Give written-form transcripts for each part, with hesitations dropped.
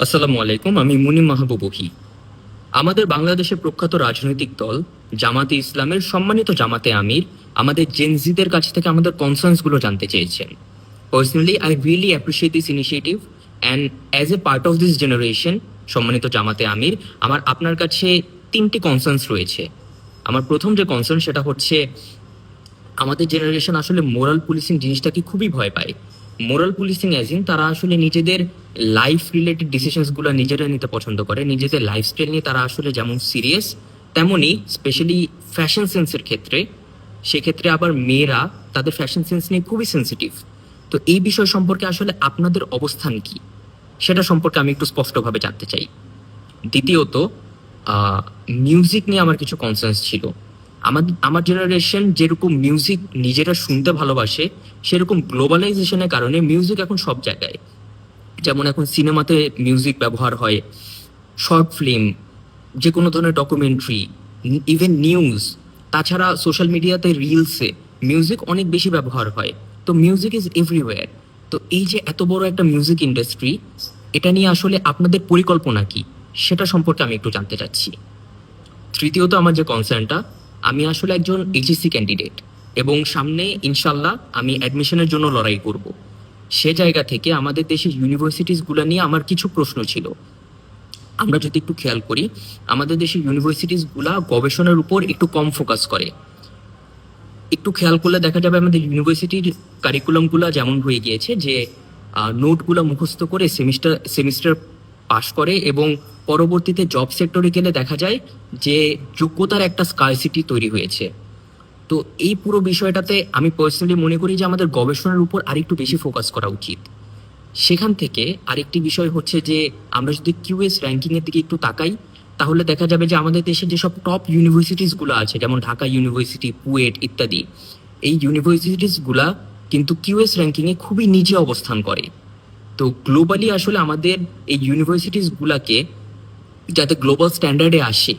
আসসালামু আলাইকুম, আমি মুনিম মাহবুবুহি। আমাদের বাংলাদেশের প্রখ্যাত রাজনৈতিক দল জামাতে ইসলামের সম্মানিত জামাতে আমির আমাদের জেনজিদের কাছ থেকে আমাদের কনসার্নস গুলো জানতে চেয়েছেন। Personally I really appreciate this initiative and as a part of this generation, সম্মানিত জামাতে আমির, আমার আপনার কাছে তিনটি কনসার্নস রয়েছে। আমার প্রথম যে কনসার্ন সেটা হচ্ছে আমাদের জেনারেশন আসলে মোরাল পুলিশিং জিনিসটাকে খুবই ভয় পায়। মোরাল পুলিশিং অ্যাজ ইন তারা আসলে নিজেদের লাইফ রিলেটেড ডিসিশনস গুলো নিজেরা নিতে পছন্দ করে। নিজেদের লাইফস্টাইল নিয়ে তারা আসলে যেমন সিরিয়াস, তেমনি স্পেশালি ফ্যাশন সেন্সের ক্ষেত্রে, সেক্ষেত্রে আবার মেয়েরা তাদের ফ্যাশন সেন্স নিয়ে খুবই সেন্সিটিভ। তো এই বিষয় সম্পর্কে আসলে আপনাদের অবস্থান কি, সেটা সম্পর্কে আমি একটু স্পষ্টভাবে জানতে চাই। দ্বিতীয়ত, মিউজিক নিয়ে আমার কিছু কনসার্নস ছিল। আমার জেনারেশন যেরকম মিউজিক নিজেরা শুনতে ভালোবাসে, সেরকম গ্লোবালাইজেশনের কারণে মিউজিক এখন সব জায়গায়। যেমন এখন সিনেমাতে মিউজিক ব্যবহার হয়, শর্ট ফিল্ম, যে কোনো ধরনের ডকুমেন্টারি, ইভেন নিউজ, তাছাড়া সোশ্যাল মিডিয়াতে রিলসে মিউজিক অনেক বেশি ব্যবহার হয়। তো মিউজিক ইজ এভরিওয়্যার। তো এই যে এত বড় একটা মিউজিক ইন্ডাস্ট্রি, এটা নিয়ে আসলে আপনাদের পরিকল্পনা কি, সেটা সম্পর্কে আমি একটু জানতে চাচ্ছি। তৃতীয়ত, আমার যে কনসার্নটা, আমি আসলে একজন এইচএসসি ক্যান্ডিডেট এবং সামনে ইনশাল্লাহ আমি অ্যাডমিশনের জন্য লড়াই করব। সে জায়গা থেকে আমাদের দেশের ইউনিভার্সিটিসগুলো নিয়ে আমার কিছু প্রশ্ন ছিল। আমরা যদি একটু খেয়াল করি, আমাদের দেশের ইউনিভার্সিটিসগুলা গবেষণার উপর একটু কম ফোকাস করে। একটু খেয়াল করলে দেখা যাবে আমাদের ইউনিভার্সিটির কারিকুলামগুলো যেমন হয়ে গিয়েছে যে নোটগুলো মুখস্থ করে সেমিস্টার সেমিস্টার পাশ করে এবং পরবর্তীতে জব সেক্টরে গেলে দেখা যায় যে যোগ্যতার একটা স্কারসিটি তৈরি হয়েছে। তো এই পুরো বিষয়টাতে আমি পার্সোনালি মনে করি যে আমাদের গবেষণার উপর আরেকটু বেশি ফোকাস করা উচিত। সেখান থেকে আরেকটি বিষয় হচ্ছে যে আমরা যদি কিউএস র্যাঙ্কিং এর দিকে একটু তাকাই, তাহলে দেখা যাবে যে আমাদের দেশে যেসব টপ ইউনিভার্সিটিস গুলো আছে, যেমন ঢাকা ইউনিভার্সিটি, কুয়েট ইত্যাদি, এই ইউনিভার্সিটিস গুলা কিন্তু কিউএস র্যাঙ্কিং এ খুবই নিচে অবস্থান করে। তো গ্লোবালি আসলে আমাদের এই ইউনিভার্সিটিস গুলাকে যাতে গ্লোবাল স্ট্যান্ডার্ডে আসে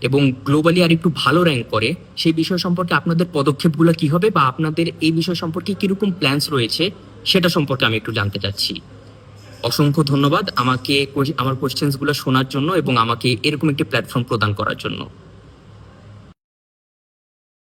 এবং গ্লোবালি আর একটু ভালো র্যাঙ্ক করে, সেই বিষয় সম্পর্কে আপনাদের পদক্ষেপগুলো কি হবে বা আপনাদের এই বিষয় সম্পর্কে কিরকম প্ল্যানস রয়েছে, সেটা সম্পর্কে আমি একটু জানতে চাচ্ছি। অসংখ্য ধন্যবাদ আমাকে আমার কোশ্চেন্স গুলো শোনার জন্য এবং আমাকে এরকম একটি প্ল্যাটফর্ম প্রদান করার জন্য।